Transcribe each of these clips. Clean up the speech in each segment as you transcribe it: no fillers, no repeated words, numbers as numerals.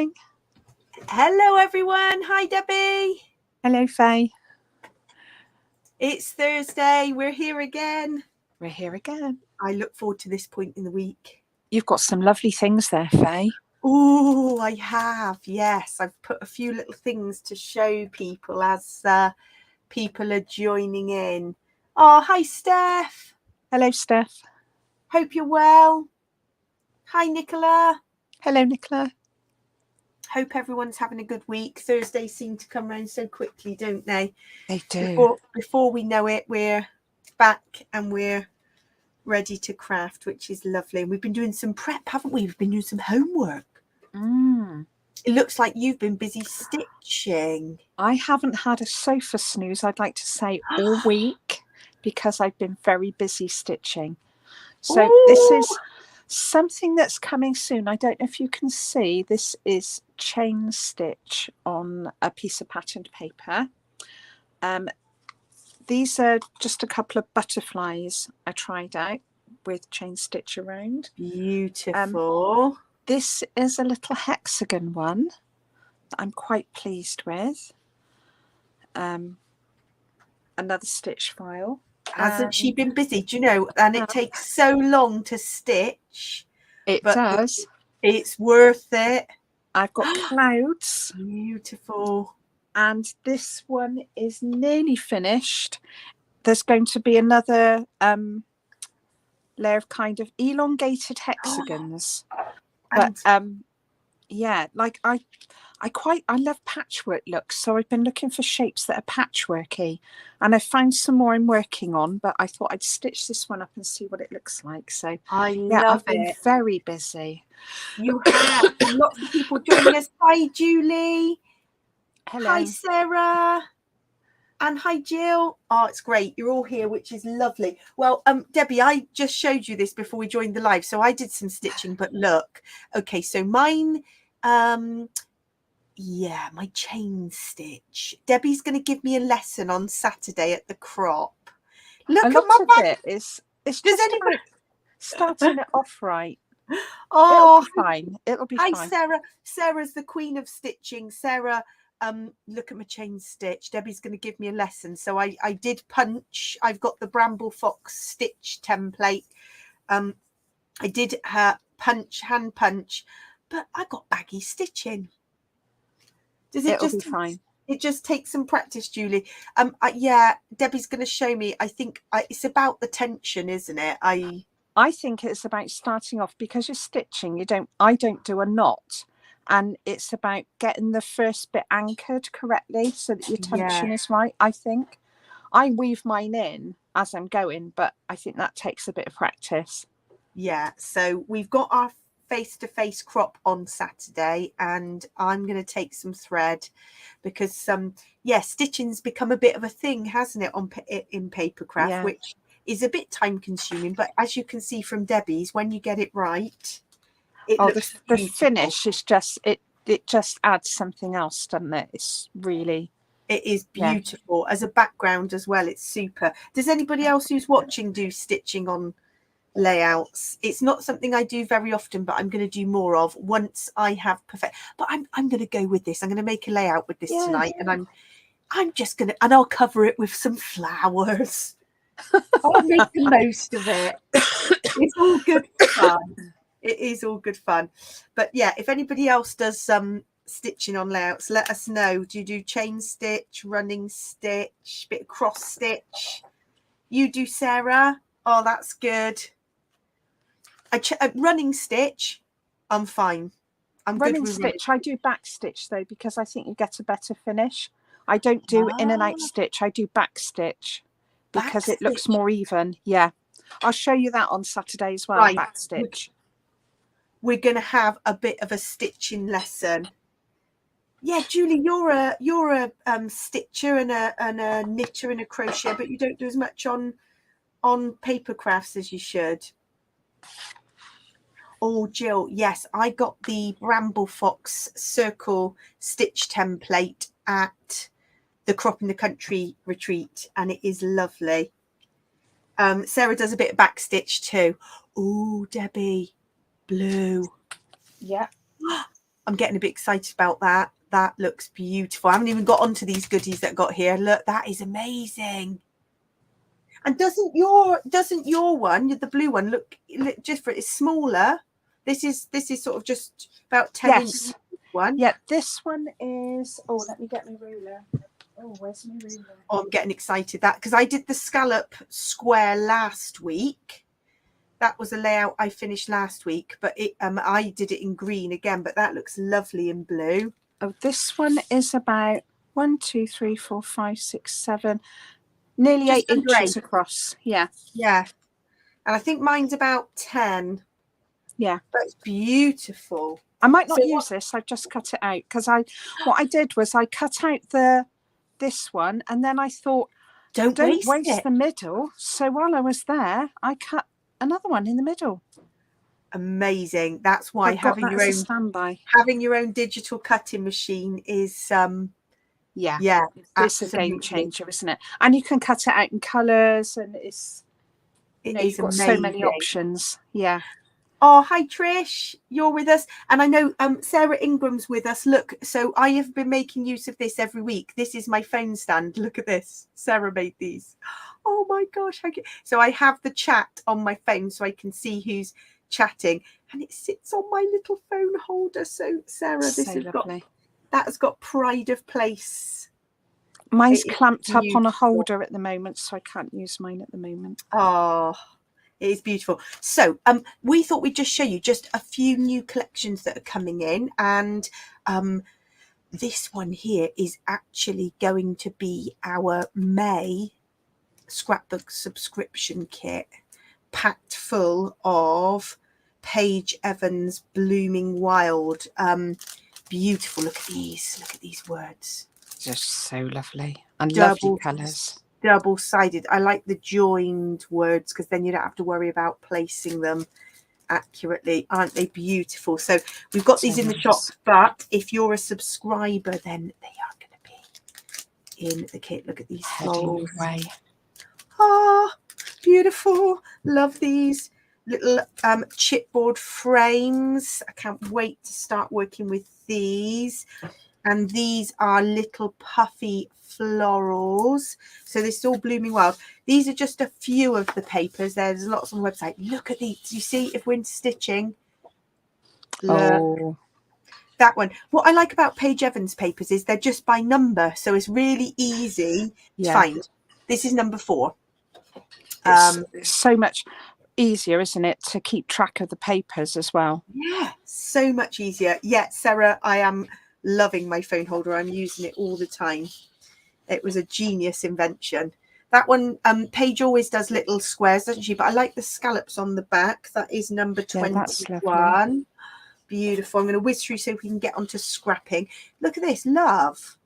morning. Hello, everyone. Hi, Debbie. Hello, Faye. It's Thursday. We're here again. We're here again. I look forward to this point in the week. You've got some lovely things there, Faye. Oh, I have. Yes, I've put a few little things to show people as people are joining in. Oh, hi, Steph. Hello, Steph. Hope you're well. Hi, Nicola. Hello, Nicola. Hope everyone's having a good week. Thursdays seem to come around so quickly, don't they? They do. Before we know it, we're back and we're ready to craft, which is lovely. We've been doing some prep, haven't we? We've been doing some homework. It looks like you've been busy stitching. I haven't had a sofa snooze, I'd like to say, all week because I've been very busy stitching. So This is something that's coming soon. I don't know if you can see. This is chain stitch on a piece of patterned paper. These are just a couple of butterflies I tried out with chain stitch around. Beautiful. This is a little hexagon one that I'm quite pleased with. Another stitch file. Hasn't she been busy? Do you know? And it takes so long to stitch. It does. It's worth it. I've got clouds. Beautiful. And this one is nearly finished. There's going to be another layer of kind of elongated hexagons. But yeah, like I love patchwork looks, so I've been looking for shapes that are patchworky, and I found some more I'm working on, but I thought I'd stitch this one up and see what it looks like. So I've been very busy. You have lots of people joining us. Hi, Julie. Hello. Hi, Sarah. And hi, Jill. Oh, it's great. You're all here, which is lovely. Well, Debbie, I just showed you this before we joined the live. So I did some stitching, but look. Okay, so mine, my chain stitch. Debbie's going to give me a lesson on Saturday at the crop. Look at my back. It's just about starting it off right. Oh, it'll be fine. It'll be fine. Hi, Sarah. Sarah's the queen of stitching. Sarah, look at my chain stitch. Debbie's going to give me a lesson. So I did punch. I've got the Bramble Fox stitch template. I did her hand punch, but I got baggy stitching. It'll be fine. It just takes some practice, Julie. Debbie's going to show me. I think it's about the tension, isn't it? I think it's about starting off, because you're stitching. I don't do a knot, and it's about getting the first bit anchored correctly so that your tension is right. I think I weave mine in as I'm going, but I think that takes a bit of practice. Yeah. So we've got our face-to-face crop on Saturday, and I'm going to take some thread because stitching's become a bit of a thing, hasn't it, in papercraft, which is a bit time consuming, but as you can see from Debbie's, when you get it right, the finish is just it just adds something else, doesn't it? It is beautiful as a background as well. It's super. Does anybody else who's watching do stitching on layouts? It's not something I do very often, but I'm going to do more of once I have perfect. But I'm going to go with this. I'm going to make a layout with this tonight, and I'm just going to, and I'll cover it with some flowers. I'll make the most of it. It's all good fun. It is all good fun. But yeah, if anybody else does some stitching on layouts, let us know. Do you do chain stitch, running stitch, bit of cross stitch? You do, Sarah? Oh, that's good. Running stitch, I'm fine. I'm running stitch. I do back stitch though, because I think you get a better finish. I don't do in and out stitch. I do back stitch. Because it looks more even. Yeah, I'll show you that on Saturday as well. Right. Back stitch. We're going to have a bit of a stitching lesson. Yeah, Julie, you're a stitcher and a knitter and a crocheter, but you don't do as much on paper crafts as you should. Oh, Jill, yes, I got the Bramble Fox circle stitch template at the Crop in the Country retreat, and it is lovely. Sarah does a bit of back stitch too. Oh, Debbie, blue. Yeah. I'm getting a bit excited about that. That looks beautiful. I haven't even got onto these goodies that got here. Look, that is amazing. And doesn't your one, the blue one, look different? It's smaller. This is sort of just about 10 inches. One. Yeah, this one is. Oh, let me get my ruler. Oh, where's my ruler? Oh, I'm getting excited that because I did the scallop square last week. That was a layout I finished last week, but I did it in green again. But that looks lovely in blue. Oh, this one is about 1, 2, 3, 4, 5, 6, 7, nearly Just 8 under inches 8. across. Yeah. Yeah. And I think mine's about 10. Yeah. But it's beautiful. I might not use this. I've just cut it out because what I did was I cut out this one and then I thought, don't waste the middle. So while I was there, I cut another one in the middle. Amazing. That's why having your own digital cutting machine is it's a game changer, isn't it? And you can cut it out in colours, and you've got so many options. Yeah. Oh, hi Trish, you're with us, and I know Sarah Ingram's with us. Look, so I have been making use of this every week. This is my phone stand. Look at this. Sarah made these. Oh my gosh! So I have the chat on my phone, so I can see who's chatting, and it sits on my little phone holder. So Sarah, that's got pride of place. Mine's clamped up on a holder at the moment, so I can't use mine at the moment. Oh, it is beautiful. So we thought we'd just show you just a few new collections that are coming in, and this one here is actually going to be our May scrapbook subscription kit, packed full of Paige Evans Blooming Wild. Beautiful. Look at these words. Just so lovely and lovely colours. Double-sided. I like the joined words because then you don't have to worry about placing them accurately. Aren't they beautiful? So we've got these in the shop, but if you're a subscriber, then they are going to be in the kit. Look at these florals. Ah, beautiful. Love these little chipboard frames. I can't wait to start working with these. And these are little puffy florals. So this is all Blooming Wild. These are just a few of the papers. There's lots on the website. Look at these. Do you see if we're into stitching? Look. That one. What I like about Paige Evans papers is they're just by number. So it's really easy to find. This is number 4. It's so much easier, isn't it, to keep track of the papers as well? Yeah, so much easier. Yeah, Sarah, I am loving my phone holder. I'm using it all the time. It was a genius invention. That one, Paige always does little squares, doesn't she? But I like the scallops on the back. That is number 21. Beautiful. I'm going to whiz through so we can get onto scrapping. Look at this, love.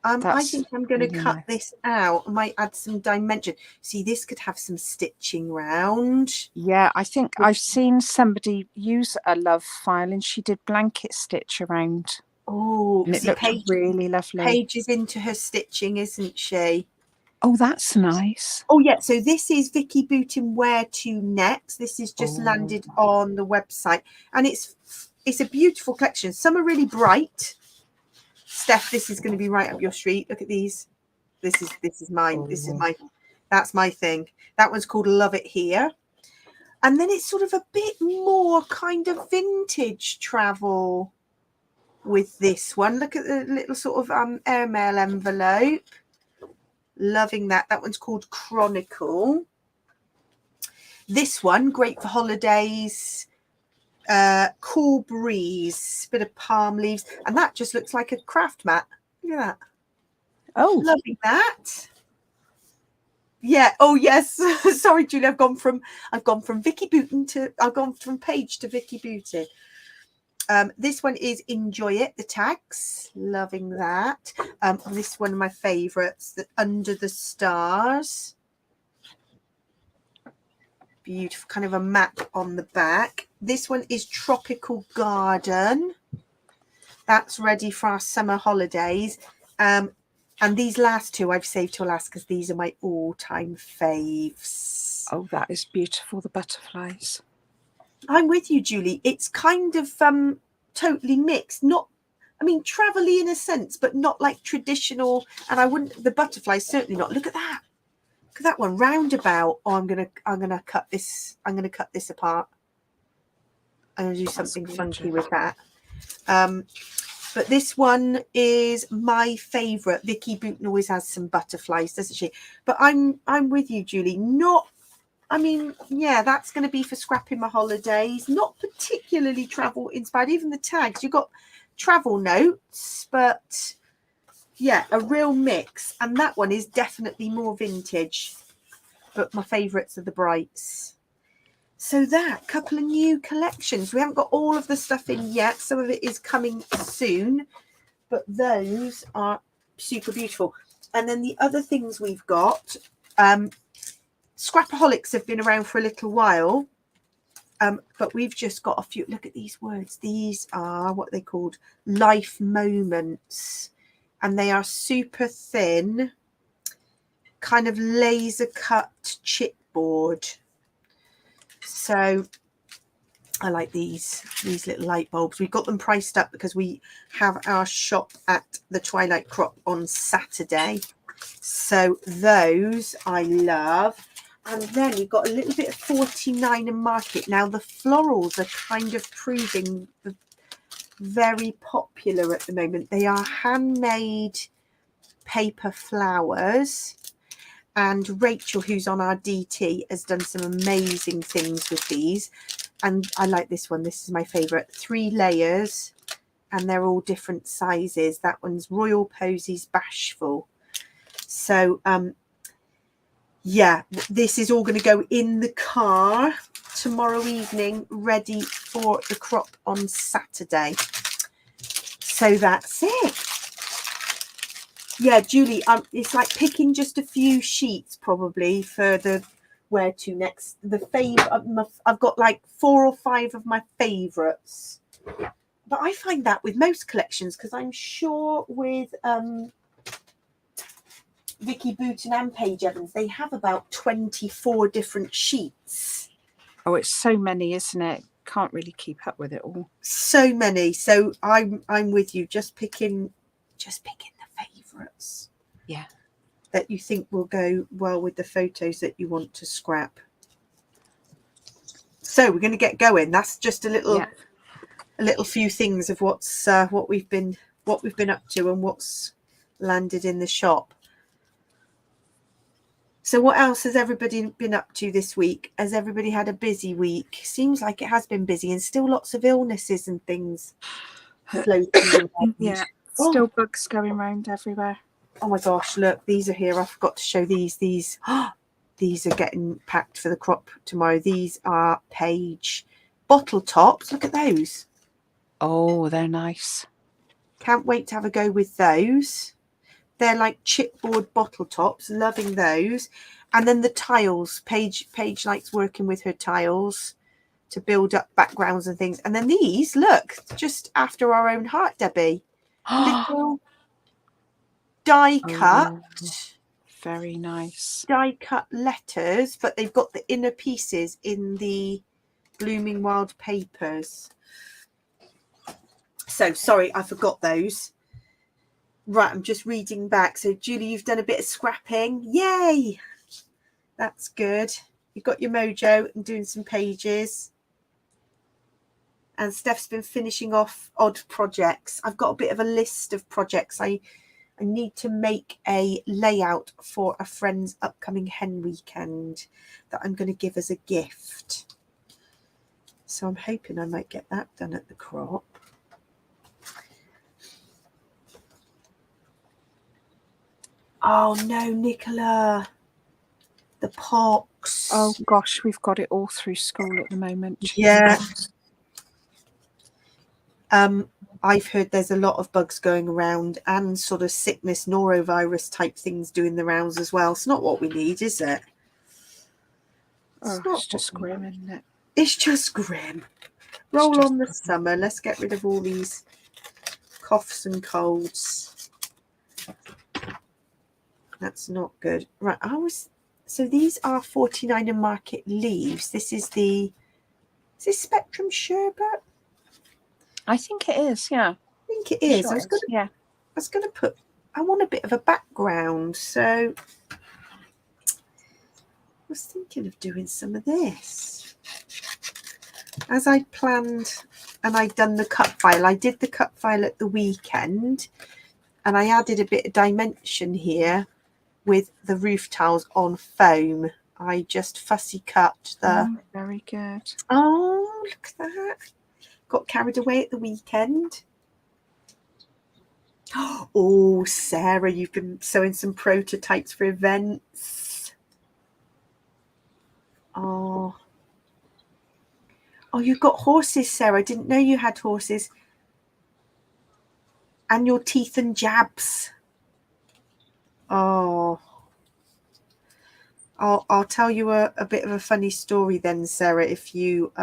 I think I'm going to cut this out. I might add some dimension. See, this could have some stitching round. Yeah, I think I've seen somebody use a love file and she did blanket stitch around. Oh, and it looked really lovely. Paige is into her stitching, isn't she? Oh, that's nice. Oh, yeah. So this is Vicki Boutin Where to Next. This is just landed on the website. And it's a beautiful collection. Some are really bright. Steph, this is going to be right up your street. Look at these. This is mine. This is that's my thing. That one's called Love It Here. And then it's sort of a bit more kind of vintage travel with this one. Look at the little sort of airmail envelope. Loving that. That one's called Chronicle. This one, great for holidays. Cool breeze, bit of palm leaves, and that just looks like a craft mat. Look at that. Oh, loving that. Yeah. Oh yes. Sorry, Julie. I've gone from Vicki Boutin to Paige to Vicki Boutin. This one is Enjoy It, the tags. Loving that. This one of my favourites, the Under the Stars. Beautiful, kind of a map on the back. This one is Tropical Garden. That's ready for our summer holidays. And these last two I've saved till last because these are my all-time faves. Oh, that is beautiful, the butterflies. I'm with you, Julie. It's kind of totally mixed. Not, I mean, travel-y in a sense, but not like traditional. And I wouldn't, the butterflies certainly not. Look at that. Look at that one, roundabout. Oh, I'm gonna cut this. I'm gonna cut this apart. I'm gonna do something funky with that. But this one is my favourite. Vicki Boutin always has some butterflies, doesn't she? But I'm with you, Julie. Not, I mean, yeah, that's going to be for scrapping my holidays. Not particularly travel inspired. Even the tags, you've got travel notes, but yeah, a real mix. And that one is definitely more vintage. But my favourites are the brights. So that couple of new collections. We haven't got all of the stuff in yet. Some of it is coming soon, but those are super beautiful. And then the other things we've got, Scrapaholics have been around for a little while, but we've just got a few. Look at these words. These are what they called life moments, and they are super thin, kind of laser cut chipboard. So I like these little light bulbs. We've got them priced up because we have our shop at the Twilight Crop on Saturday. So those I love. And then we've got a little bit of 49 and Market. Now the florals are kind of proving very popular at the moment. They are handmade paper flowers. And Rachel, who's on our DT, has done some amazing things with these. And I like this one. This is my favourite. 3 layers. And they're all different sizes. That one's Royal Posies Bashful. So, yeah, this is all going to go in the car tomorrow evening, ready for the crop on Saturday. So that's it. Yeah, Julie, it's like picking just a few sheets probably for the where to next. I've got like 4 or 5 of my favourites. But I find that with most collections, because I'm sure with Vicki Boutin and Paige Evans, they have about 24 different sheets. Oh, it's so many, isn't it? Can't really keep up with it all. So many. So I'm with you. Just picking the favourites. Yeah. That you think will go well with the photos that you want to scrap. So we're going to get going. That's just a little few things of what's what we've been up to and what's landed in the shop. So what else has everybody been up to this week? Has everybody had a busy week? Seems like it has been busy, and still lots of illnesses and things floating around. Yeah, still bugs going around everywhere. Oh my gosh, look, these are here. I forgot to show these. These are getting packed for the crop tomorrow. These are Paige bottle tops. Look at those. Oh, they're nice. Can't wait to have a go with those. They're like chipboard bottle tops. Loving those. And then the tiles. Paige likes working with her tiles to build up backgrounds and things. And then these, look, just after our own heart, Debbie. Little die cut. Very nice. Die cut letters, but they've got the inner pieces in the Blooming Wild papers. So sorry, I forgot those. Right, I'm just reading back. So Julie, you've done a bit of scrapping. Yay! That's good. You've got your mojo and doing some pages. And Steph's been finishing off odd projects. I've got a bit of a list of projects. I need to make a layout for a friend's upcoming hen weekend that I'm going to give as a gift. So I'm hoping I might get that done at the crop. Oh no, Nicola. The pox. Oh gosh, we've got it all through school at the moment. Yeah. I've heard there's a lot of bugs going around and sort of sickness, norovirus type things doing the rounds as well. It's not what we need, is it? It's just grim, isn't it? It's just grim. Roll on the summer. Let's get rid of all these coughs and colds. That's not good. Right, so these are 49 and Market leaves. This is this Spectrum Sherbet? I think it is, yeah. I think it is. Sure I was going to put, I want a bit of a background. So I was thinking of doing some of this. As I planned, and I'd done the cut file. I did the cut file at the weekend, and I added a bit of dimension here with the roof tiles on foam. I just fussy cut the... very good. Oh, look at that. Got carried away at the weekend. Oh, Sarah, you've been sewing some prototypes for events. Oh, you've got horses, Sarah. I didn't know you had horses. And your teeth and jabs. Oh, I'll tell you a bit of a funny story then, Sarah. If you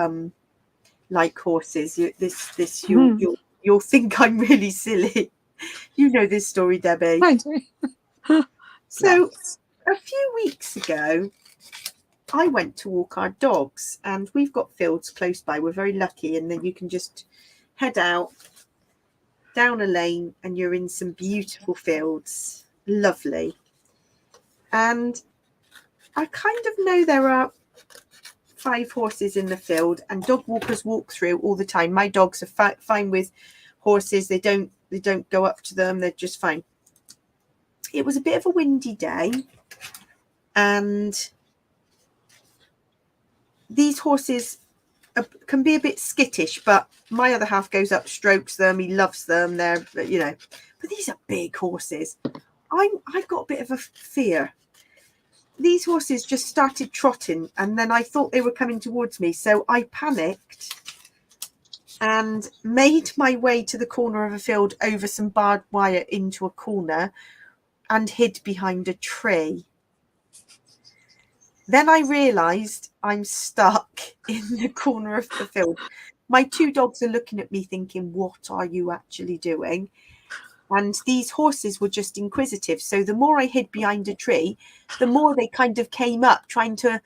like horses, you'll think I'm really silly. You know this story, Debbie. I do. So a few weeks ago, I went to walk our dogs, and we've got fields close by. We're very lucky, and then you can just head out down a lane and you're in some beautiful fields. Lovely. And I kind of know there are 5 horses in the field, and dog walkers walk through all the time. My dogs are fine with horses. They don't go up to them. They're just fine. It was a bit of a windy day, and these horses can be a bit skittish, but my other half goes up, strokes them. He loves them. They're, you know, but these are big horses. I've got a bit of a fear. These horses just started trotting, and then I thought they were coming towards me, so I panicked and made my way to the corner of a field over some barbed wire into a corner and hid behind a tree. Then I realised I'm stuck in the corner of the field. My 2 dogs are looking at me thinking, what are you actually doing? And these horses were just inquisitive. So the more I hid behind a tree, the more they kind of came up trying to,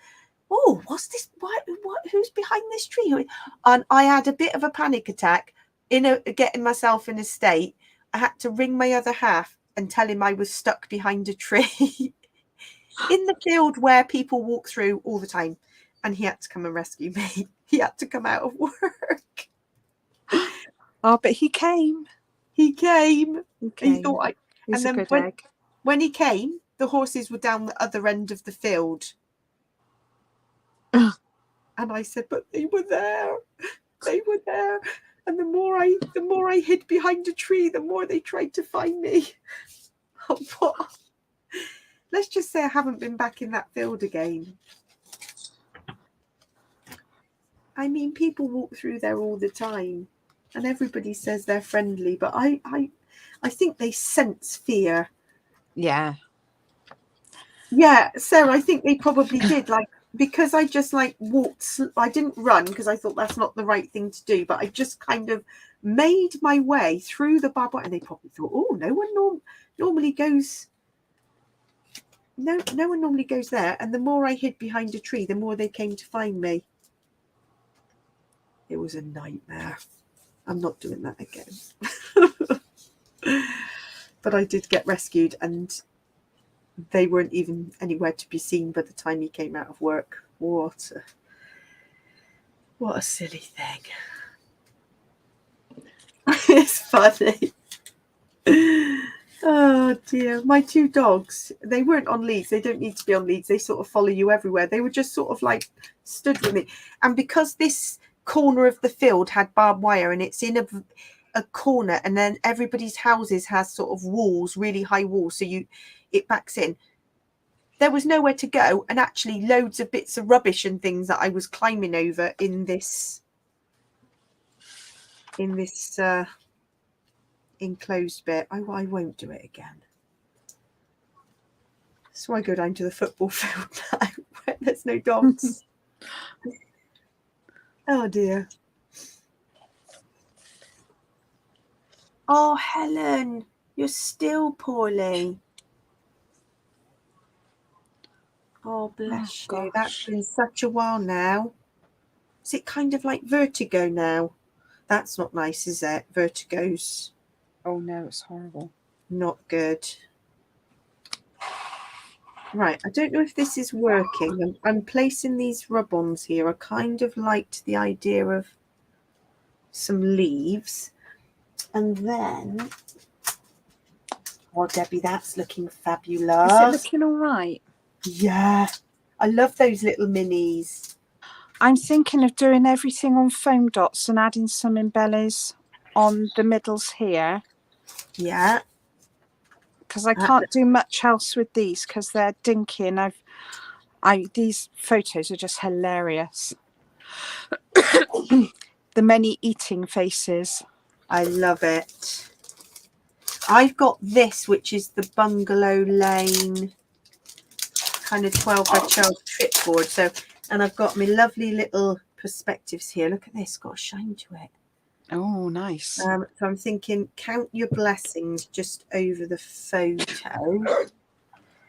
oh, what's this? What? Who's behind this tree? And I had a bit of a panic attack getting myself in a state. I had to ring my other half and tell him I was stuck behind a tree in the field where people walk through all the time. And he had to come and rescue me. He had to come out of work. Oh, but he came. He came. He thought He's and a then good egg. when he came, the horses were down the other end of the field. And I said, but they were there. They were there. And the more I hid behind a tree, the more they tried to find me. Let's just say I haven't been back in that field again. I mean, people walk through there all the time, and everybody says they're friendly, but I think they sense fear. Yeah. Yeah, Sarah, I think they probably did. Like, because I just walked, I didn't run because I thought that's not the right thing to do, but I just kind of made my way through the barbed wire, and they probably thought, oh, no one normally goes. No one normally goes there. And the more I hid behind a tree, the more they came to find me. It was a nightmare. I'm not doing that again. But I did get rescued, and they weren't even anywhere to be seen by the time he came out of work. What a silly thing. It's funny. Oh dear. My 2 dogs, they weren't on leads. They don't need to be on leads. They sort of follow you everywhere. They were just sort of like stood with me. And because this corner of the field had barbed wire, and it's in a corner, and then everybody's houses has sort of walls, really high walls, so it backs in. There was nowhere to go, and actually loads of bits of rubbish and things that I was climbing over in this enclosed bit. I won't do it again. So I go down to the football field now where there's no dogs. Oh dear. Oh, Helen, you're still poorly. Oh, bless you. That's been such a while now. Is it kind of like vertigo now? That's not nice, is it? Vertigo's Oh no, it's horrible. not good. Right, I don't know if this is working. I'm placing these rub-ons here. I kind of liked the idea of some leaves. And then, oh, Debbie, that's looking fabulous. Is it looking all right? Yeah, I love those little minis. I'm thinking of doing everything on foam dots and adding some embellies on the middles here. Yeah. Because I can't do much else with these because they're dinky, and these photos are just hilarious. The many eating faces. I love it. I've got this, which is the Bungalow Lane kind of 12 by 12 tripboard. So, and I've got my lovely little perspectives here. Look at this, got a shine to it. Oh, nice. So I'm thinking, count your blessings just over the photo.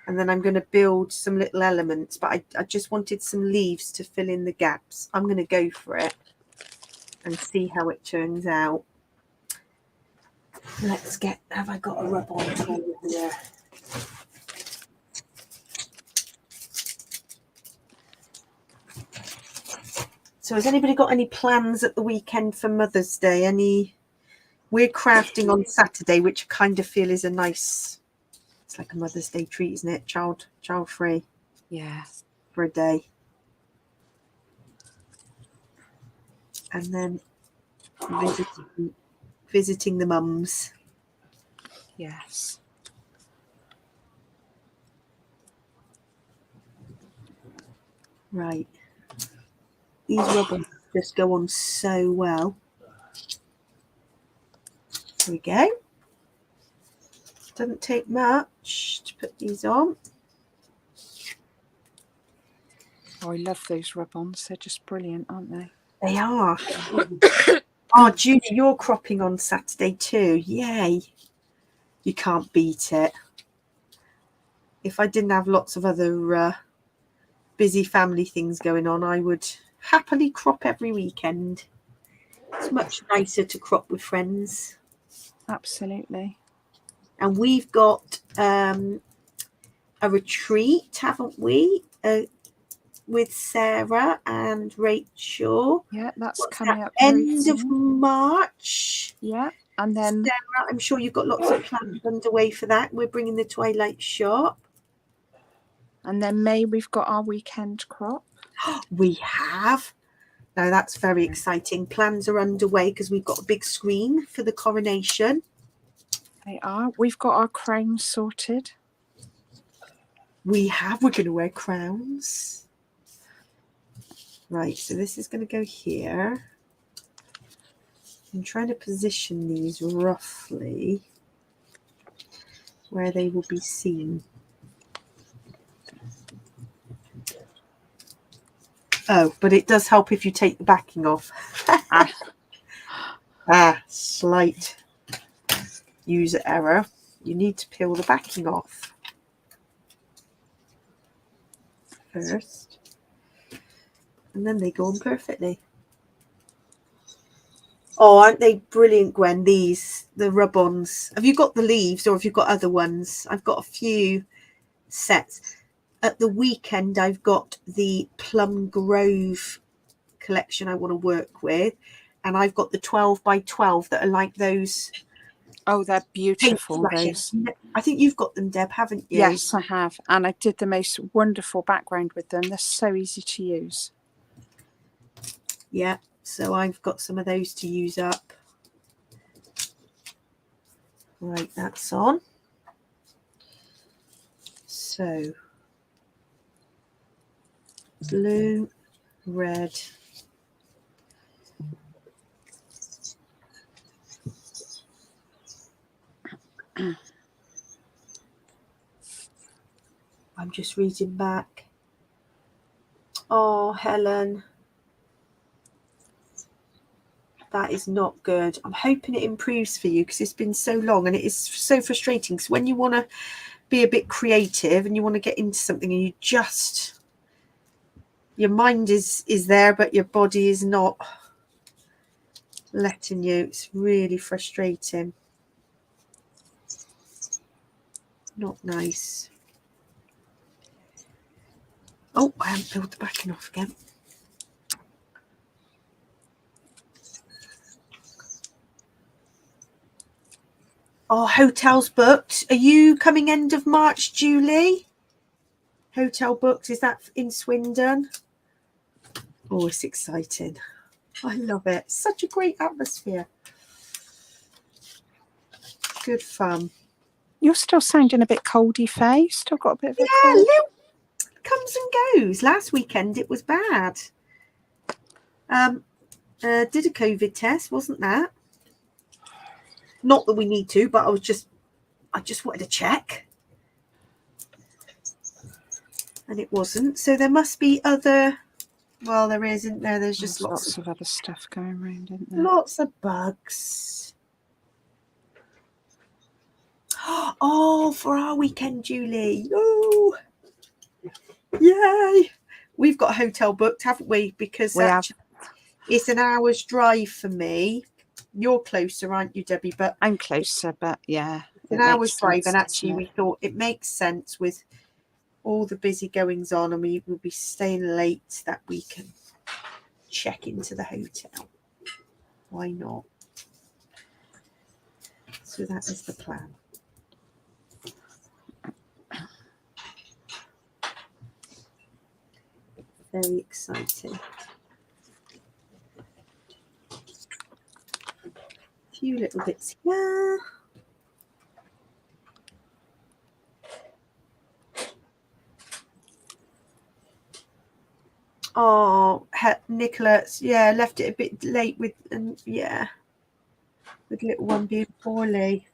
And then I'm going to build some little elements, but I just wanted some leaves to fill in the gaps. I'm going to go for it and see how it turns out. Let's get, have I got a rub-on tool here? So has anybody got any plans at the weekend for Mother's Day? We're crafting on Saturday, which I kind of feel is a nice, it's like a Mother's Day treat, isn't it? Child free. Yeah. For a day. And then visiting the mums. Yes. Right. These rubbers just go on so well. There we go. Doesn't take much to put these on. Oh, I love those rub-ons. They're just brilliant, aren't they? They are. Oh, Judy, you're cropping on Saturday too. Yay. You can't beat it. If I didn't have lots of other busy family things going on, I would happily crop every weekend. It's much nicer to crop with friends. Absolutely. And we've got a retreat, haven't we? With Sarah and Rachel. Yeah, that's What's coming that? up very End of soon. March. Yeah, and then Sarah, I'm sure you've got lots of plans underway for that. We're bringing the Twilight shop. And then May, we've got our weekend crop. We have. Now that's very exciting. Plans are underway because we've got a big screen for the coronation. They are. We've got our crowns sorted. We have. We're going to wear crowns. Right, so this is going to go here. I'm trying to position these roughly where they will be seen. Oh, but it does help if you take the backing off. Slight user error. You need to peel the backing off first. And then they go on perfectly. Oh, aren't they brilliant, Gwen? These, the rub-ons. Have you got the leaves or have you got other ones? I've got a few sets. At the weekend, I've got the Plum Grove collection I want to work with. And I've got the 12 by 12 that are like those. Oh, they're beautiful, those. I think you've got them, Deb, haven't you? Yes, I have. And I did the most wonderful background with them. They're so easy to use. Yeah, so I've got some of those to use up. Right, that's on. So, blue, red. I'm just reading back. Oh, Helen. That is not good. I'm hoping it improves for you because it's been so long and it is so frustrating. Because when you want to be a bit creative and you want to get into something and you just, your mind is there, but your body is not letting you. It's really frustrating. Not nice. Oh, I haven't peeled the backing off again. Oh, hotels booked. Are you coming end of March, Julie? Hotel booked. Is that in Swindon? Oh, it's exciting. I love it. Such a great atmosphere. Good fun. You're still sounding a bit coldy, Faye. Still got a bit of a Yeah, cold. comes and goes. Last weekend it was bad. Did a COVID test, wasn't that? Not that we need to, but I just wanted to check. And it wasn't. So there must be other, well, there isn't there. There's just lots of other stuff going around, isn't there? Lots of bugs. Oh, for our weekend, Julie. Oh, yay. We've got a hotel booked, haven't we? Because it's an hour's drive for me. You're closer, aren't you, Debbie? But I'm closer, but yeah. It's an hour's drive, and actually we thought it makes sense with all the busy goings on, and we will be staying late, that we can check into the hotel. Why not? So that is the plan. Very exciting. A few little bits here. Oh, Nicholas, yeah, left it a bit late with, with little one being poorly.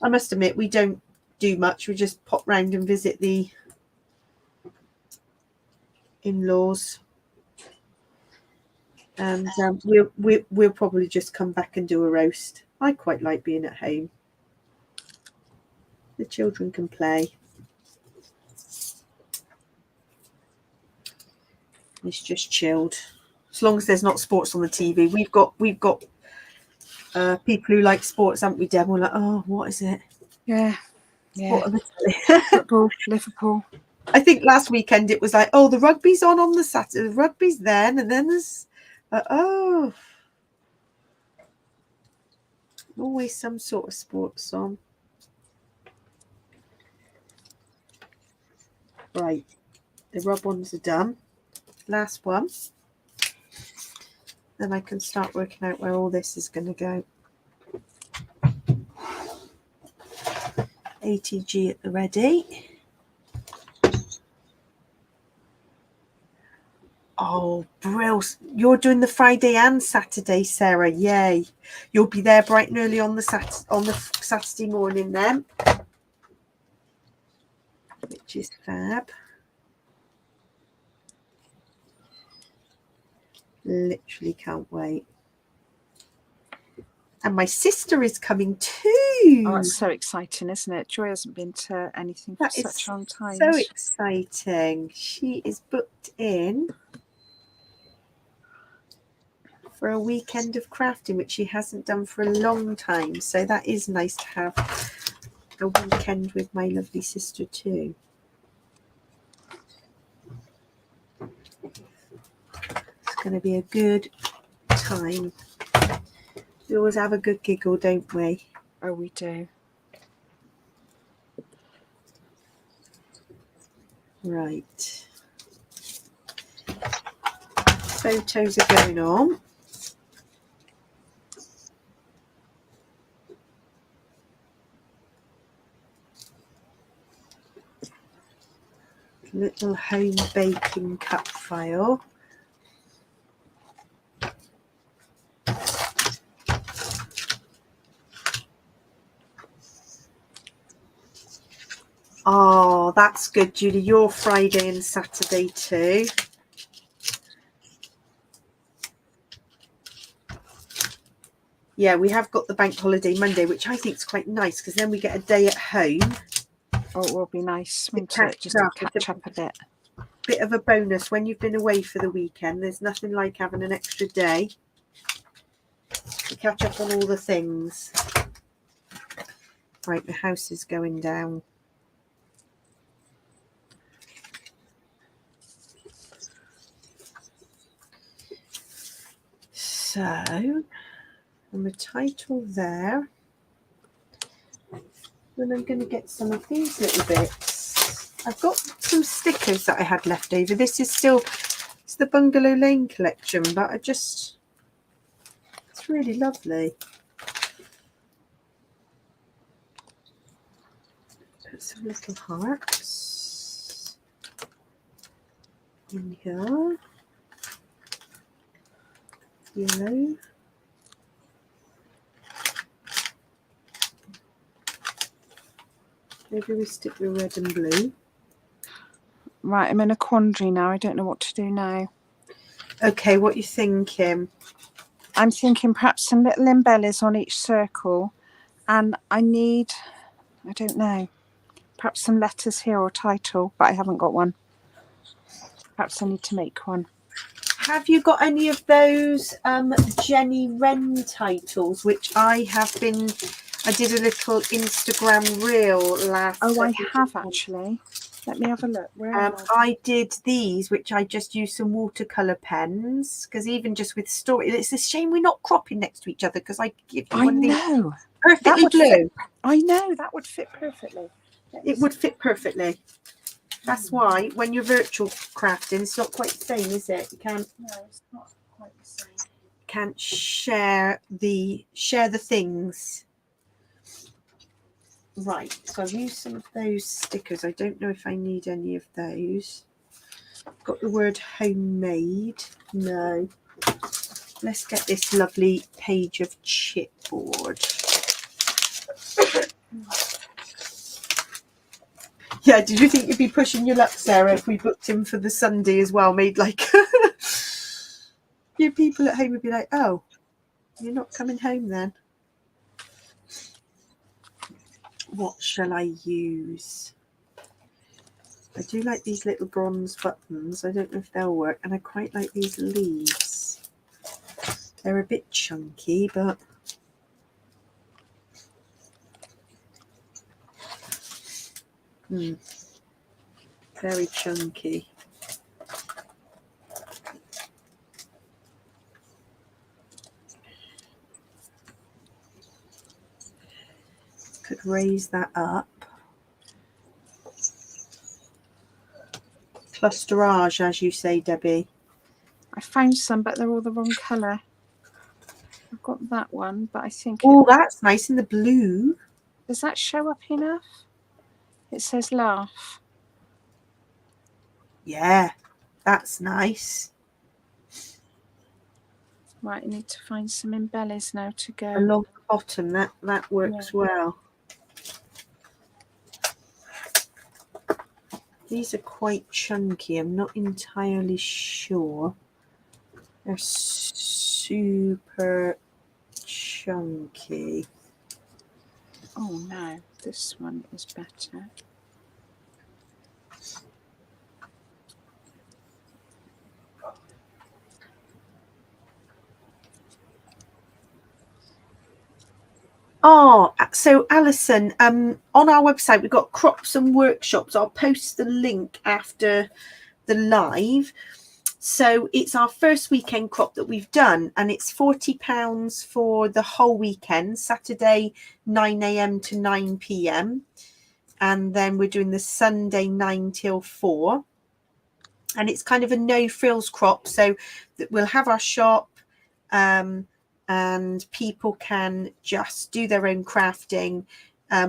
I must admit, we don't do much. We just pop round and visit the in-laws, and we'll probably just come back and do a roast. I quite like being at home. The children can play. It's just chilled, as long as there's not sports on the TV. We've got people who like sports, haven't we, Deb? We're like, oh, what is it? Yeah. Football, Liverpool. I think last weekend it was like, oh, the rugby's on the Saturday, the rugby's then, and then there's always some sort of sports on. Right, the rub-ons are done. Last one. Then I can start working out where all this is going to go. ATG at the ready. Oh, brilliant. You're doing the Friday and Saturday, Sarah. Yay. You'll be there bright and early on the Saturday morning then, which is fab. Literally can't wait. And my sister is coming too. Oh, it's so exciting, isn't it? Joy hasn't been to anything for such a long time. So exciting. She is booked in for a weekend of crafting, which she hasn't done for a long time. So that is nice to have a weekend with my lovely sister too. It's going to be a good time. We always have a good giggle, don't we? Oh, we do. Right. Photos are going on. Little home baking cup file. Oh, that's good, Judy. You're Friday and Saturday too. Yeah, we have got the bank holiday Monday, which I think is quite nice because then we get a day at home. Oh, it will be nice to catch up a bit. Bit of a bonus when you've been away for the weekend. There's nothing like having an extra day. to catch up on all the things. Right, the house is going down. So, and the title there. Then I'm going to get some of these little bits. I've got some stickers that I had left over. This is still, it's the Bungalow Lane collection, but it's really lovely. Put some little hearts in here. Yellow. Maybe we stick with red and blue. Right, I'm in a quandary now. I don't know what to do now. Okay, what are you thinking? I'm thinking perhaps some little embellies on each circle, and I don't know, perhaps some letters here or title, but I haven't got one. Perhaps I need to make one. Have you got any of those Jennywren titles, which I did a little Instagram reel last. Oh, I have actually. Let me have a look. Where am I? I did these, which I just used some watercolor pens, because even just with story, it's a shame we're not cropping next to each other, because I give you one of these perfectly blue. I know, that would fit perfectly. It would fit perfectly. That's why when you're virtual crafting, it's not quite the same, is it? You can't. No, it's not quite the same. Can't share the things. Right, so I've used some of those stickers. I don't know if I need any of those. Got the word homemade. No. Let's get this lovely page of chipboard. Yeah, did you think you'd be pushing your luck, Sarah, if we booked him for the Sunday as well? Made like your people at home would be like, oh, you're not coming home then. What shall I use? I do like these little bronze buttons. I don't know if they'll work. And I quite like these leaves. They're a bit chunky, but very chunky. Could raise that up. Clusterage, as you say, Debbie. I found some, but they're all the wrong colour. I've got that one, but I think... Oh, that's nice in the blue. Does that show up enough? It says laugh. Yeah, that's nice. Right, I need to find some embellies now to go. Along the bottom, that works well. These are quite chunky. I'm not entirely sure. They're super chunky. Oh no, this one is better. Oh, so Alison, on our website we've got crops and workshops. I'll post the link after the live. So it's our first weekend crop that we've done, and it's £40 for the whole weekend, Saturday 9 a.m. to 9 p.m. and then we're doing the Sunday 9 till 4. And it's kind of a no frills crop, so that we'll have our shop, and people can just do their own crafting.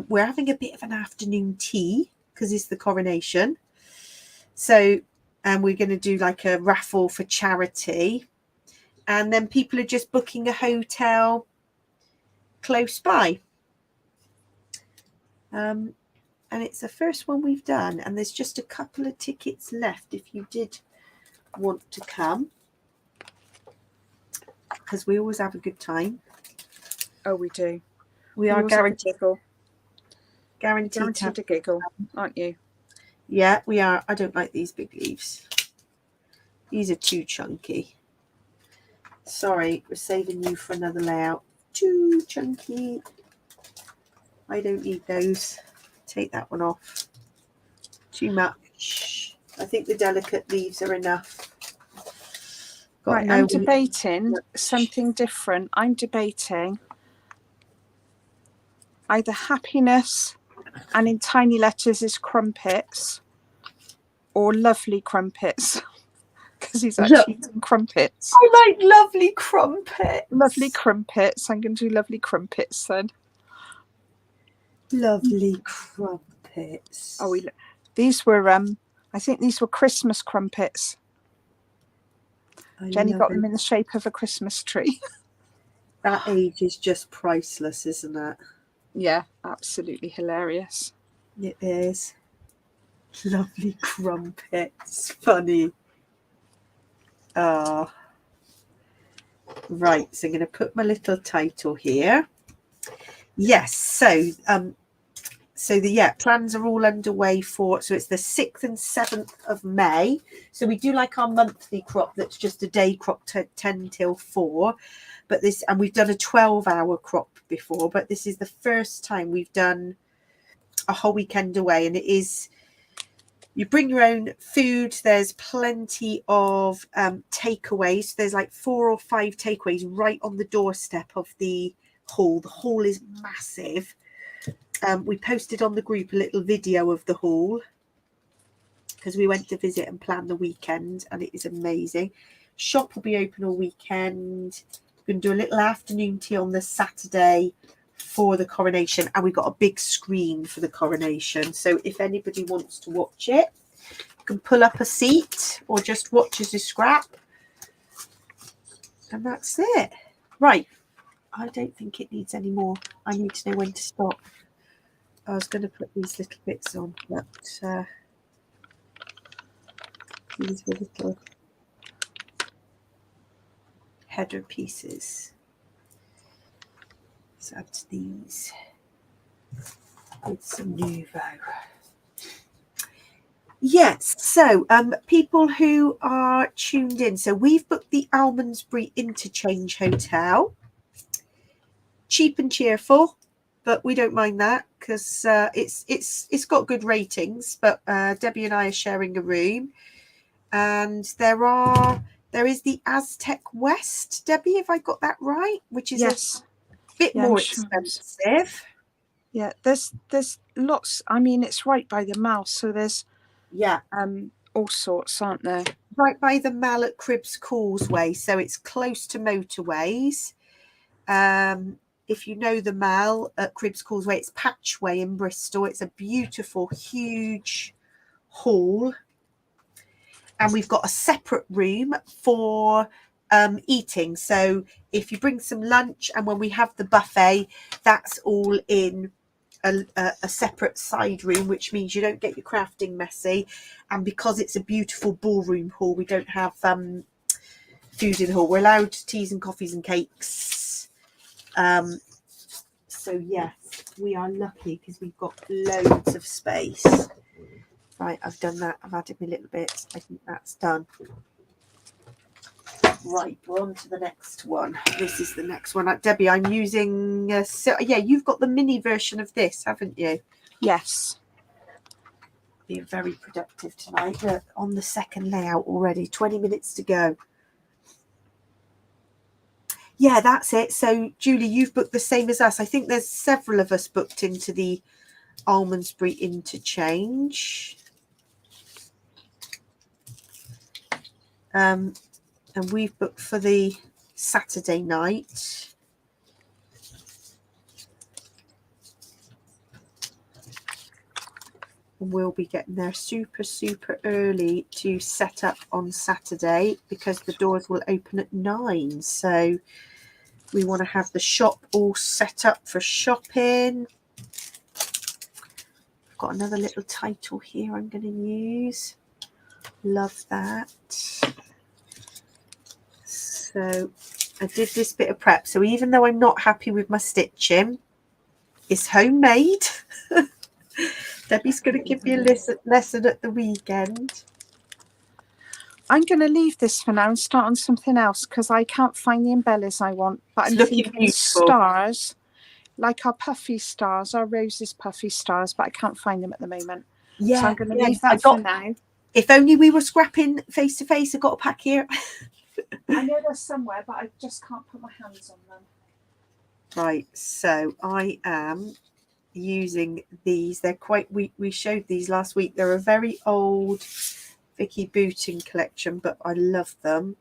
We're having a bit of an afternoon tea because it's the coronation. So, and we're going to do like a raffle for charity. And then people are just booking a hotel close by. And it's the first one we've done. And there's just a couple of tickets left if you did want to come. Because we always have a good time. Oh, we do. We are guaranteed to giggle, aren't you? Yeah, we are. I don't like these big leaves. These are too chunky. Sorry, we're saving you for another layout. Too chunky. I don't need those. Take that one off. Too much. I think the delicate leaves are enough. Right, I'm debating something different. I'm debating either happiness and in tiny letters is crumpets, or lovely crumpets, because he's actually eating crumpets. I like lovely crumpets. Lovely crumpets. I'm going to do lovely crumpets then. Lovely crumpets. Oh, these were I think these were Christmas crumpets. Jenny got them in the shape of a Christmas tree. That age is just priceless, isn't it? Yeah, absolutely hilarious. It is. Lovely crumpets. Funny. Ah. Right, so I'm going to put my little title here. Yes, so plans are all underway for, so it's the 6th and 7th of May. So we do like our monthly crop that's just a day crop to 10 till 4. But this, and we've done a 12-hour crop before, but this is the first time we've done a whole weekend away. And it is, you bring your own food. There's plenty of takeaways. There's like 4 or 5 takeaways right on the doorstep of the hall. The hall is massive. We posted on the group a little video of the hall because we went to visit and plan the weekend, and it is amazing. Shop will be open all weekend. We're going to do a little afternoon tea on the Saturday for the coronation, and we've got a big screen for the coronation. So if anybody wants to watch it, you can pull up a seat or just watch as a scrap. And that's it. Right. I don't think it needs any more. I need to know when to stop. I was going to put these little bits on, but these were little header pieces. So add to these with some Nouveau. Yes, so people who are tuned in. So we've booked the Almondsbury Interchange Hotel. Cheap and cheerful, but we don't mind that because it's got good ratings. But Debbie and I are sharing a room, and there is the Aztec West, Debbie, if I got that right, which is a bit more expensive. Yeah, there's lots. I mean, it's right by the mall, so there's all sorts, aren't there? Right by the Mall at Cribbs Causeway, so it's close to motorways. If you know the Mall at Cribbs Causeway, it's Patchway in Bristol. It's a beautiful, huge hall. And we've got a separate room for eating. So if you bring some lunch, and when we have the buffet, that's all in a separate side room, which means you don't get your crafting messy. And because it's a beautiful ballroom hall, we don't have food in the hall. We're allowed teas and coffees and cakes. So yes, we are lucky because we've got loads of space. Right, I've done that. I've added my little bits. I think that's done. Right, we're on to the next one. This is the next one. Debbie, I'm using... you've got the mini version of this, haven't you? Yes. Being very productive tonight. Look, on the second layout already. 20 minutes to go. Yeah, that's it. So, Julie, you've booked the same as us. I think there's several of us booked into the Almondsbury Interchange. And we've booked for the Saturday night. And we'll be getting there super, super early to set up on Saturday because the doors will open at 9. So we want to have the shop all set up for shopping. I've got another little title here I'm going to use. Love that. So I did this bit of prep. So even though I'm not happy with my stitching, it's homemade. Debbie's going to give me a lesson at the weekend. I'm going to leave this for now and start on something else because I can't find the embellies I want. But It's I'm looking thinking beautiful. stars, like our puffy stars, our roses puffy stars, but I can't find them at the moment. Yeah, so I'm going to leave that for now. If only we were scrapping face to face. I got a pack here. I know they're somewhere, but I just can't put my hands on them. Right, so I am using these. They're quite, we showed these last week. They're a very old Vicki Boutin collection, but I love them.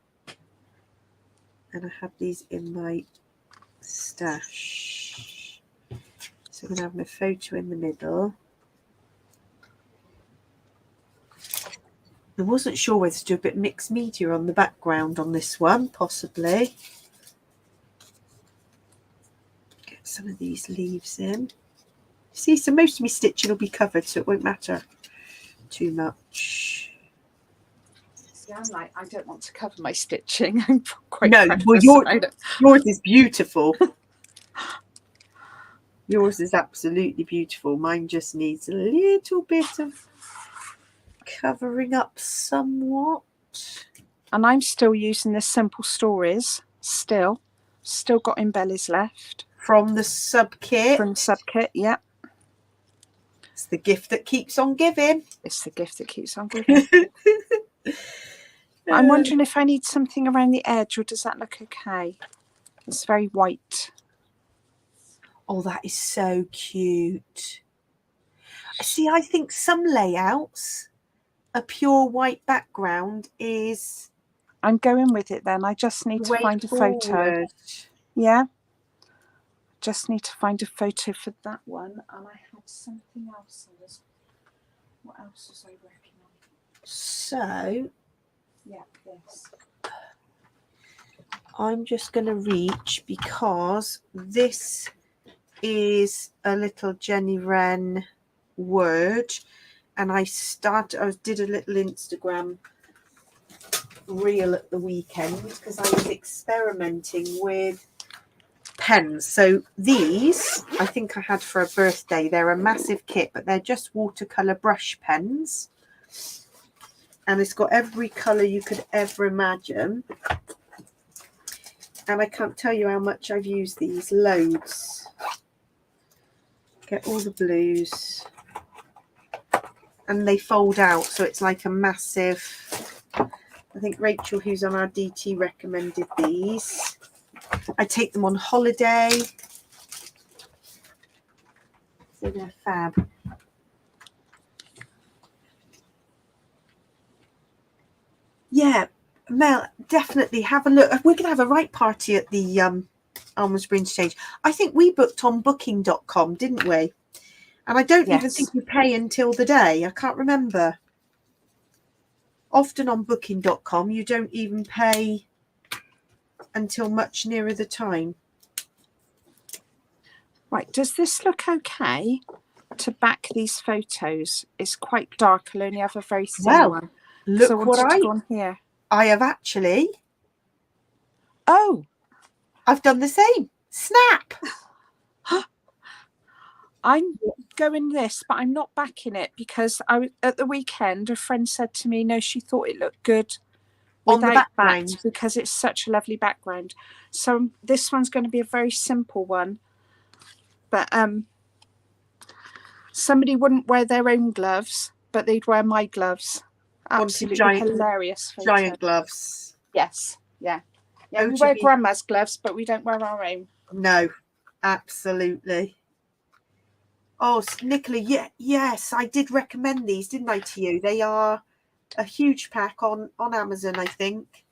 And I have these in my stash. So I'm going to have my photo in the middle. I wasn't sure whether to do a bit mixed media on the background on this one, possibly. Get some of these leaves in. See, so most of my stitching will be covered, so it won't matter too much. See, I'm like, I don't want to cover my stitching. I'm quite yours is beautiful. Yours is absolutely beautiful. Mine just needs a little bit of covering up somewhat. And I'm still using the Simple Stories. Still got embellies left From the sub kit. From sub kit, yeah. It's the gift that keeps on giving. It's the gift that keeps on giving. I'm wondering if I need something around the edge, or does that look okay? It's very white. Oh, that is so cute. See, I think some layouts, a pure white background is... I'm going with it then. I just need to find a photo. Yeah. Just need to find a photo for that one. And I had something else. What else was I working on? So... yeah, this. I'm just going to reach, because this is a little Jennywren word, and I did a little Instagram reel at the weekend because I was experimenting with pens. So these I think I had for a birthday. They're a massive kit, but they're just watercolor brush pens, and it's got every color you could ever imagine. And I can't tell you how much I've used these. Loads. Get all the blues. And they fold out, so it's like a massive... I think Rachel, who's on our DT, recommended these. I take them on holiday. So they're fab. Yeah, Mel, definitely have a look. We're going to have a right party at the Almondsbury Exchange. I think we booked on booking.com, didn't we? And I don't even think you pay until the day. I can't remember. Often on booking.com, you don't even pay until much nearer the time. Right, does this look okay to back these photos? It's quite dark. I'll only have a very thin one. Look so what I go on here. I have actually. Oh, I've done the same. Snap. I'm going this, but I'm not backing it because at the weekend a friend said to me, no, she thought it looked good on the background backed because it's such a lovely background. So this one's going to be a very simple one, but somebody wouldn't wear their own gloves, but they'd wear my gloves. Absolutely hilarious photo. Giant gloves. Yes, yeah. We wear grandma's gloves, but we don't wear our own. No, absolutely. Oh, Nicola, yes, I did recommend these, didn't I, to you? They are a huge pack on Amazon, I think.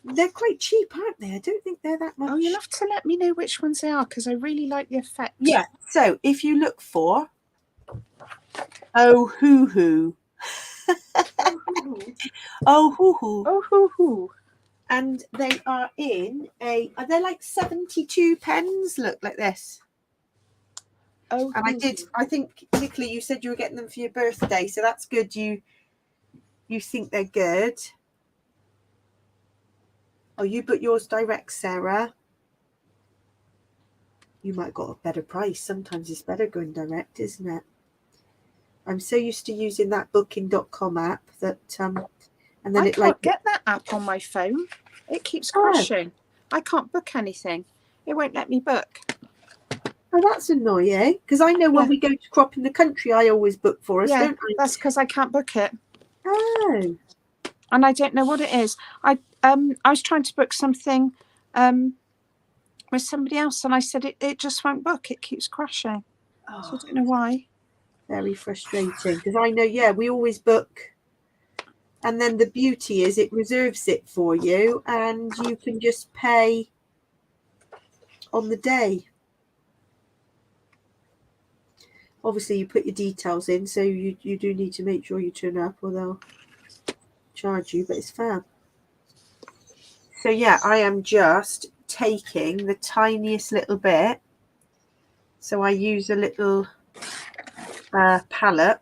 They're quite cheap, aren't they? I don't think they're that much. Oh, you'll have to let me know which ones they are because I really like the effect. Yeah, so if you look for Oh Hoo Hoo. Oh Hoo Hoo. Oh Hoo Hoo. And they are they're like 72 pens, look, like this. Oh, and I think, Nicola, you said you were getting them for your birthday, so that's good. You think they're good. Oh, you put yours direct, Sarah. You might have got a better price. Sometimes it's better going direct, isn't it? I'm so used to using that booking.com app that And then I it can't get that app on my phone. It keeps crashing. I can't book anything. It won't let me book. Oh, that's annoying. Because I know when we go to crop in the country, I always book for us, don't I? That's because I can't book it. Oh. And I don't know what it is. I was trying to book something with somebody else, and I said it just won't book. It keeps crashing. Oh, so I don't know why. Very frustrating. Because I know, we always book. And then the beauty is it reserves it for you, and you can just pay on the day. Obviously, you put your details in, so you do need to make sure you turn up, or they'll charge you, but it's fab. So yeah, I am just taking the tiniest little bit. So I use a little palette,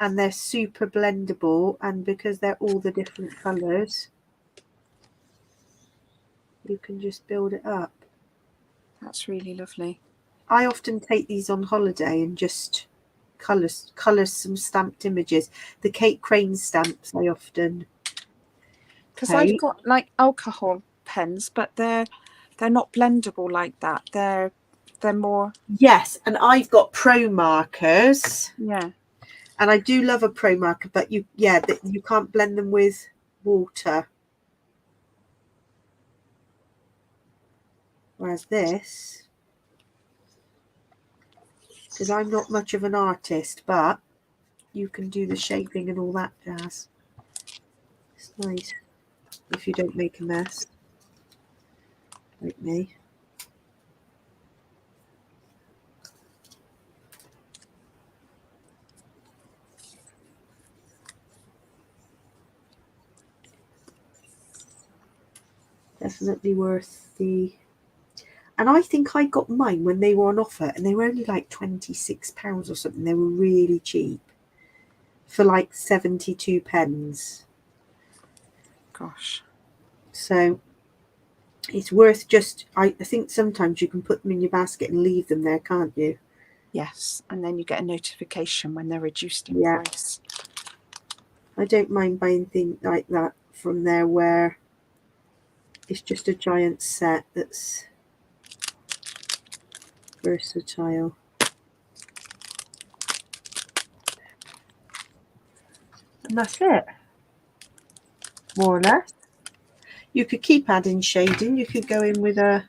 and they're super blendable, and because they're all the different colours, you can just build it up. That's really lovely. I often take these on holiday and just colour some stamped images. The Kate Crane stamps I often because I've got like alcohol pens, but they're not blendable like that. They're more. Yes, and I've got pro markers. Yeah. And I do love a pro marker, but you can't blend them with water. Whereas this, because I'm not much of an artist, but you can do the shaping and all that jazz. It's nice if you don't make a mess like me. Definitely worth the... And I think I got mine when they were on offer, and they were only like £26 or something. They were really cheap for like 72 pence. Gosh. So it's worth just... I think sometimes you can put them in your basket and leave them there, can't you? Yes, and then you get a notification when they're reduced in price. I don't mind buying things like that from there where it's just a giant set that's versatile. And that's it, more or less. You could keep adding shading. You could go in with a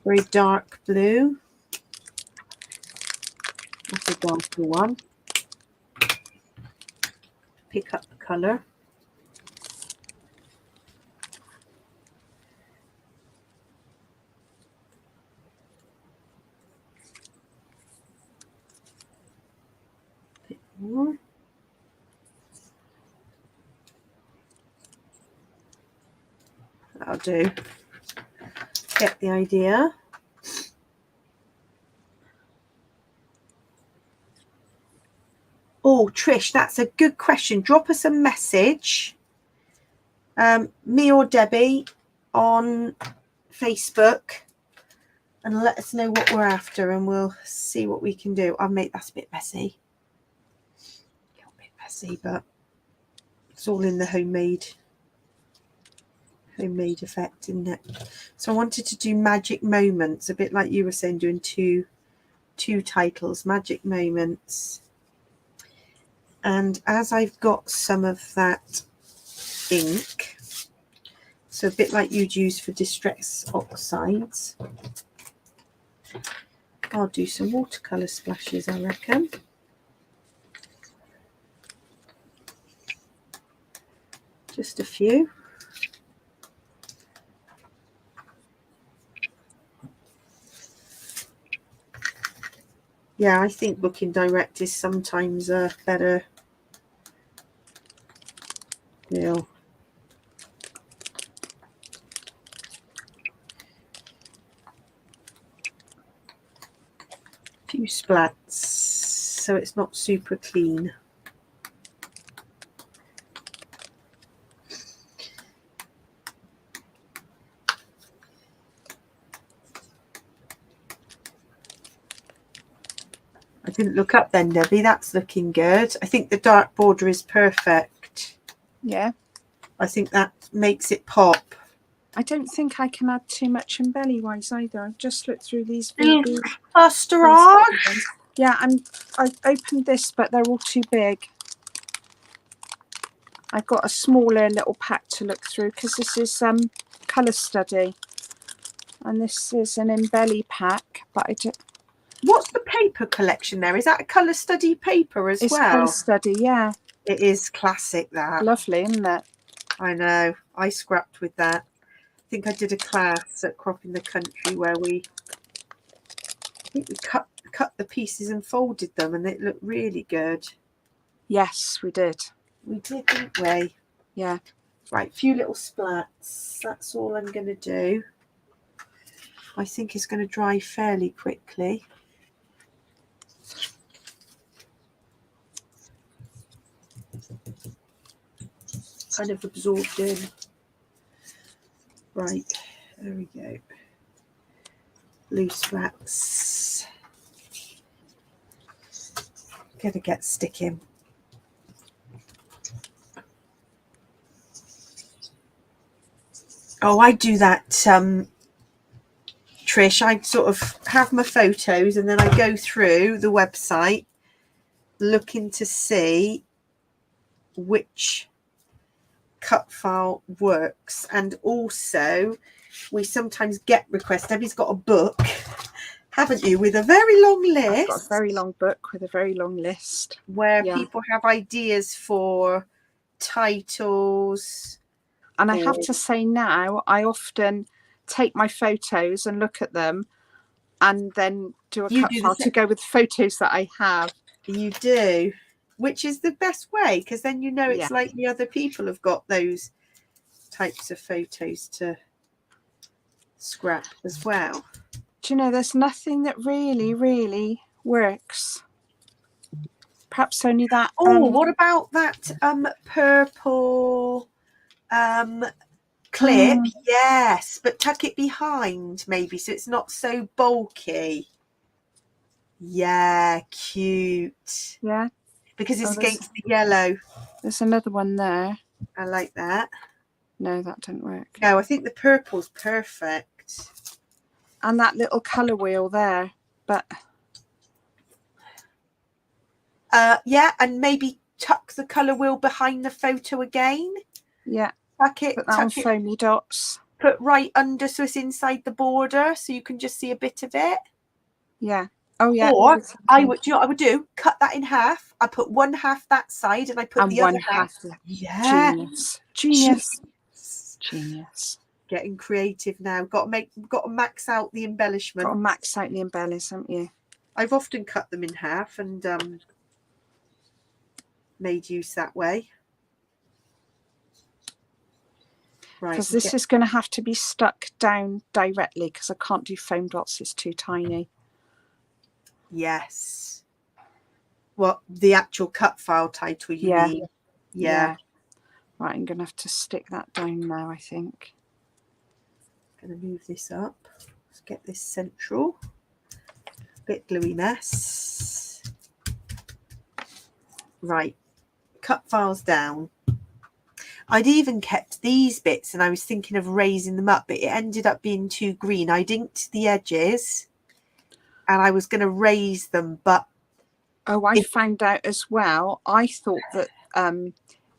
very dark blue. That's a darker one. Pick up the colour. Bit more. That'll do. Get the idea. Oh, Trish, that's a good question. Drop us a message, me or Debbie, on Facebook, and let us know what we're after, and we'll see what we can do. I've made that's a bit messy. A little bit messy, but it's all in the homemade effect, isn't it? So I wanted to do magic moments, a bit like you were saying, doing two titles, magic moments. And as I've got some of that ink, so a bit like you'd use for distress oxides, I'll do some watercolour splashes, I reckon. Just a few. Yeah, I think booking direct is sometimes a better deal. Few splats, so it's not super clean. I didn't look up then, Debbie. That's looking good. I think the dark border is perfect. Yeah. I think that makes it pop. I don't think I can add too much embelly wise either. I've just looked through these Little VB. clusterage. Yeah, I opened this, but they're all too big. I've got a smaller little pack to look through because this is colour study, and this is an embelly pack. But I don't. What's the paper collection there? Is that a colour study paper as It's well? colour study, yeah. It is classic, that. Lovely, isn't it? I know. I scrapped with that. I think I did a class at Crop in the Country where I think we cut the pieces and folded them, and it looked really good. Yes, we did. We did, didn't we? Yeah. Right, few little splats. That's all I'm going to do. I think it's going to dry fairly quickly. Kind of absorbed in. Right, there we go. Loose flats. Gonna get sticking. Oh, I do that, Trish. I sort of have my photos and then I go through the website looking to see which cut file works, and also we sometimes get requests. Debbie's got a book, haven't you, with a very long list? I've got a very long book with a very long list where people have ideas for titles. And I have to say now, I often take my photos and look at them and then do a cut file to go with photos that I have. You do, which is the best way, because then you know it's likely other people have got those types of photos to scrap as well. Do you know, there's nothing that really works. Perhaps only that. Oh, what about that purple clip? Yes, but tuck it behind maybe so it's not so bulky. Yeah, cute. Yeah. Because it's against the yellow. There's another one there. I like that. No, that didn't work. No, I think the purple's perfect. And that little colour wheel there, but yeah, and maybe tuck the colour wheel behind the photo again. Yeah. Tuck it. Put that on foamy dots. Put right under so it's inside the border so you can just see a bit of it. Yeah. Oh yeah. Or I would, you know what I would do? Cut that in half. I put one half that side and I put the other half. Yeah. Genius. Getting creative now. Got to max out the embellishment. Got to max out the embellish, haven't you? I've often cut them in half and made use that way. Right. Because this is going to have to be stuck down directly because I can't do foam dots. It's too tiny. Yes. What the actual cut file title you mean? Yeah. Right, I'm going to have to stick that down now, I think. Going to move this up. Let's get this central. Bit gluey mess. Right. Cut files down. I'd even kept these bits and I was thinking of raising them up, but it ended up being too green. I'd inked the edges and I was going to raise them, but I found out as well. I thought that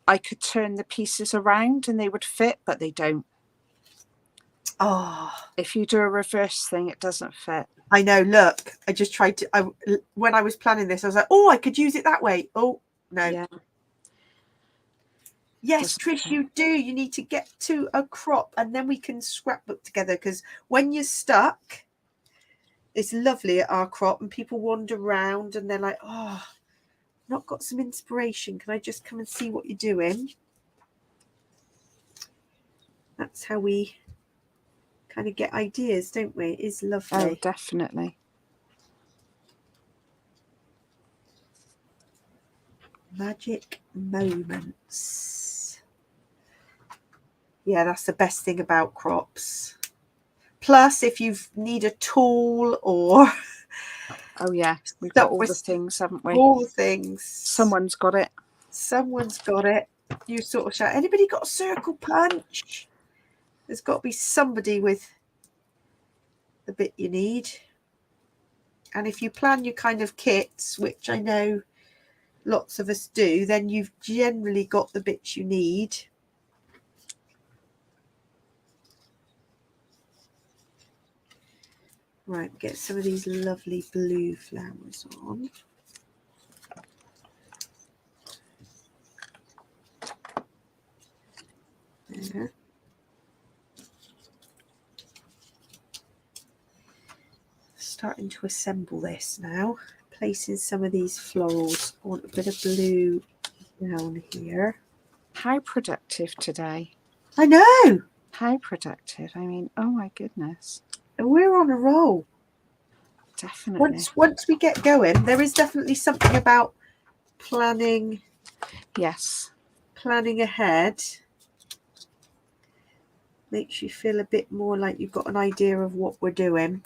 I could turn the pieces around and they would fit, but they don't. Oh, if you do a reverse thing, it doesn't fit. I know. Look, I just tried to. When I was planning this, I was like, "Oh, I could use it that way." Oh no. Yeah. Yes, Trish, you do. You need to get to a crop, and then we can scrapbook together. Because when you're stuck, it's lovely at our crop, and people wander around, and they're like, "Oh, not got some inspiration. Can I just come and see what you're doing?" That's how we kind of get ideas, don't we? It is lovely. Oh, definitely. Magic moments. Yeah, that's the best thing about crops. Plus, if you need a tool or... Oh, yeah. We've got all the things, haven't we? All the things. Someone's got it. Someone's got it. You sort of shout, anybody got a circle punch? There's got to be somebody with the bit you need. And if you plan your kind of kits, which I know lots of us do, then you've generally got the bits you need. Right, get some of these lovely blue flowers on. There. Starting to assemble this now. Placing some of these florals. I want a bit of blue down here. How productive today. I know. How productive. I mean, oh my goodness. And we're on a roll. Definitely. Once we get going, there is definitely something about planning. Yes. Planning ahead makes you feel a bit more like you've got an idea of what we're doing.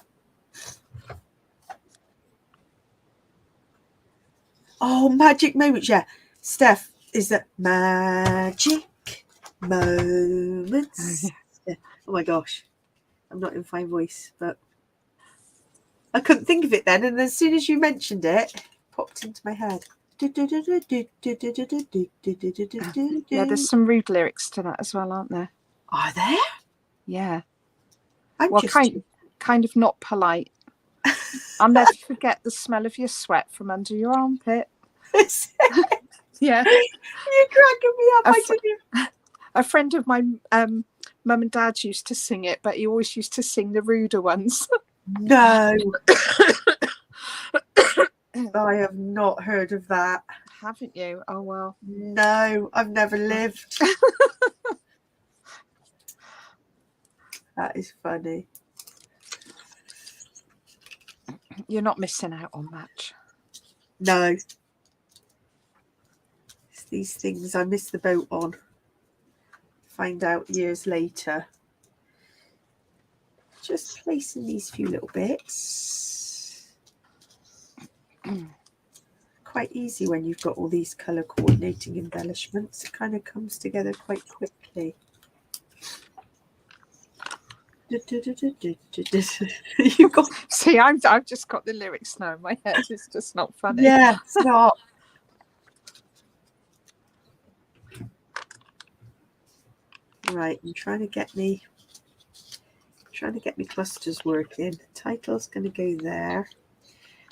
Oh, magic moments. Yeah. Steph, is that magic moments? Oh, yeah. Oh my gosh. I'm not in fine voice, but I couldn't think of it then. And as soon as you mentioned it, it popped into my head. Yeah, there's some rude lyrics to that as well, aren't there? Are there? Yeah. I'm well, just kind of not polite. I'll never forget the smell of your sweat from under your armpit. Yeah. You're cracking me up. I didn't. A friend of my mum and dad used to sing it, but he always used to sing the ruder ones. No. I have not heard of that. Haven't you? Oh, well. No, I've never lived. That is funny. You're not missing out on much. No. It's these things I missed the boat on. Find out years later. Just placing these few little bits. Quite easy when you've got all these colour coordinating embellishments. It kind of comes together quite quickly. You've got... See, I've just got the lyrics now in my head. It's just not funny. Yeah, it's not. Right, I'm trying to get me clusters working. Title's going to go there.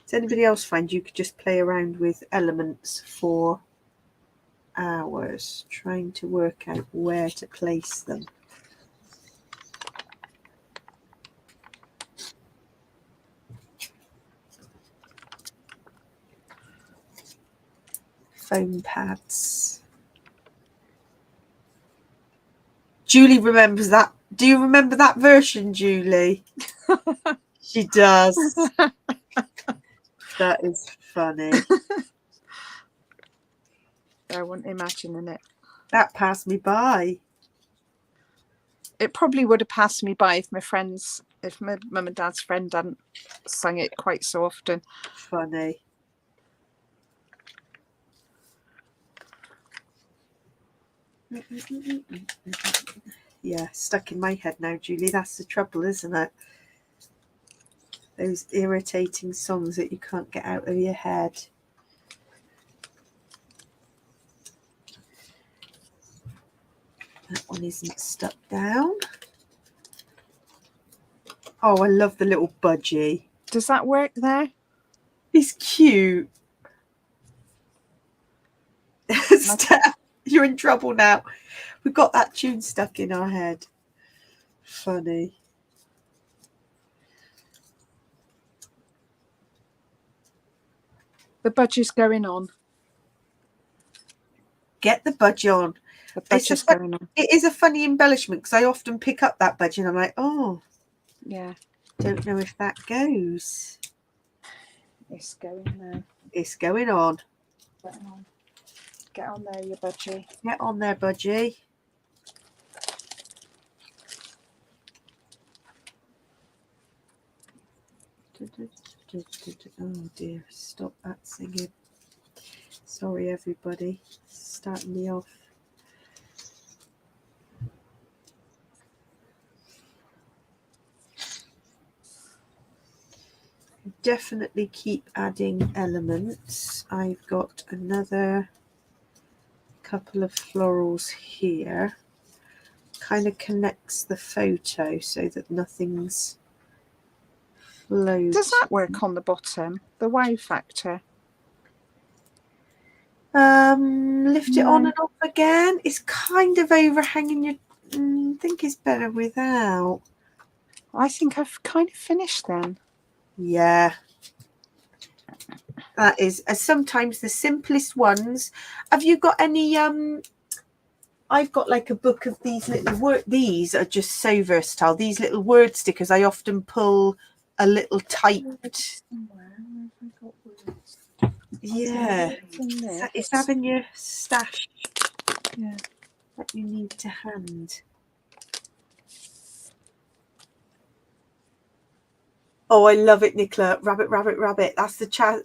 Does anybody else find you could just play around with elements for hours, trying to work out where to place them? Foam pads. Julie remembers that. Do you remember that version, Julie? She does. That is funny. I wasn't imagining it. That passed me by. It probably would have passed me by if my mum and dad's friend hadn't sung it quite so often. Funny. Yeah, stuck in my head now, Julie. That's the trouble, isn't it? Those irritating songs that you can't get out of your head. That one isn't stuck down. Oh, I love the little budgie. Does that work there? He's cute. Steph, you're in trouble now. We've got that tune stuck in our head. Funny. The budgie's going on. Get the budgie on. The budgie's going on. It is a funny embellishment because I often pick up that budgie and I'm like, oh, yeah. Don't know if that goes. It's going there. It's going on. Get on there, you budgie. Get on there, budgie. Oh dear, stop that singing. Sorry everybody, starting me off. definitely keep adding elements. I've got another couple of florals here. Kind of connects the photo so that nothing's floating. Does that work on the bottom? The wow factor? Lift it on and off again. It's kind of overhanging your. I think it's better without. I think I've kind of finished then. Yeah. That is sometimes the simplest ones. Have you got any I've got like a book of these little word. These are just so versatile. These little word stickers. I often pull a little typed. Yeah, it's having your stash. Yeah, That you need to hand. Oh, I love it, Nicola. Rabbit, rabbit, rabbit. That's the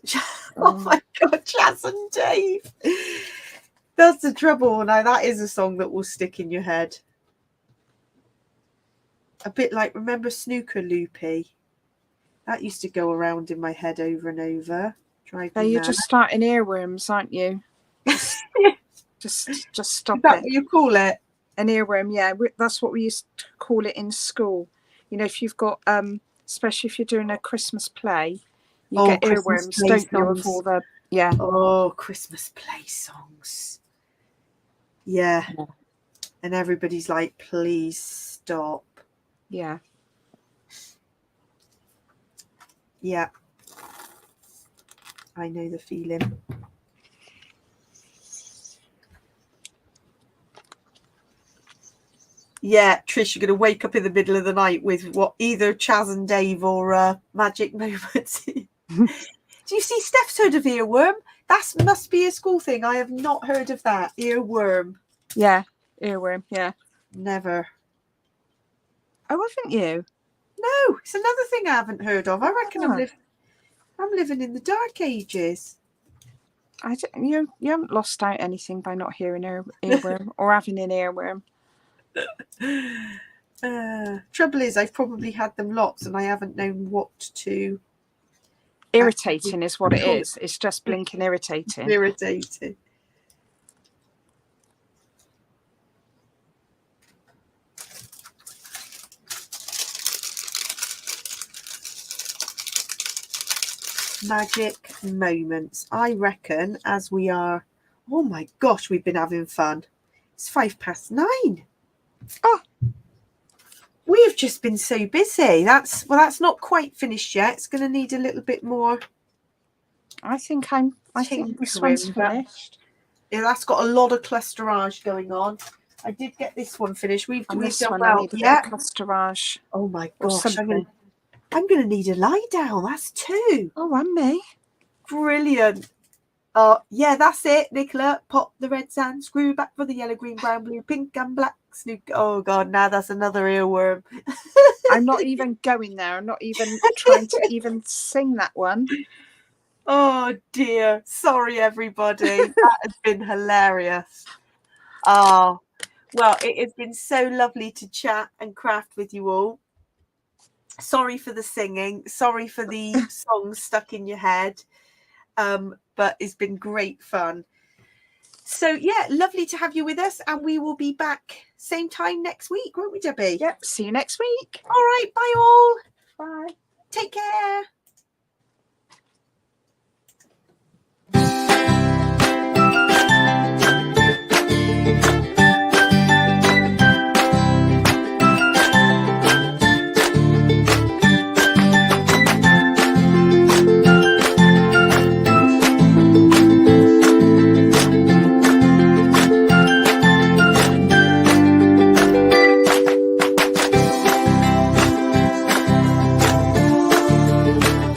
Oh my God, Chaz and Dave. That's the trouble. Now that is a song that will stick in your head. A bit like, remember Snooker Loopy? That used to go around in my head over and over. Drive me you're mad. just starting earworms, aren't you? Just stop Is that it. what you call it? An earworm, yeah. That's what we used to call it in school. You know, if you've got, especially if you're doing a Christmas play, you get Christmas earworms, play don't you? songs. Of all the, yeah. Oh, Christmas play songs. Yeah. And everybody's like, please stop. Yeah. Yeah. I know the feeling. Yeah, Trish, you're going to wake up in the middle of the night with what either Chaz and Dave or Magic Moments. Do you see Steph's heard of earworm? That must be a school thing. I have not heard of that. Earworm. Yeah, earworm, yeah. Never. Oh, haven't you? No, it's another thing I haven't heard of. I reckon I'm living in the dark ages. You haven't lost out anything by not hearing earworm or having an earworm. Trouble is, I've probably had them lots and I haven't known what to. Irritating is what it is. It's just blinking irritating. Irritating. Magic moments. I reckon as we are, oh my gosh, we've been having fun. It's 9:05. Oh, we have just been so busy. That's not quite finished yet. It's going to need a little bit more. I think this one's finished. Yeah, that's got a lot of clusterage going on. I did get this one finished. We've done well. I need a bit of clusterage. Oh my gosh, I'm going to need a lie down. That's 2. Oh, and me. Brilliant. Yeah, that's it, Nicola. Pop the red sand, screw back for the yellow, green, brown, blue, pink, and black. Snooker. Oh God, now that's another earworm. I'm not even going there. I'm not even trying to even sing that one. Oh dear. Sorry, everybody. That has been hilarious. Oh, well, it has been so lovely to chat and craft with you all. Sorry for the singing. Sorry for the songs stuck in your head. But it's been great fun. So, yeah, lovely to have you with us. And we will be back same time next week, won't we, Debbie? Yep. See you next week. All right. Bye, all. Bye. Take care.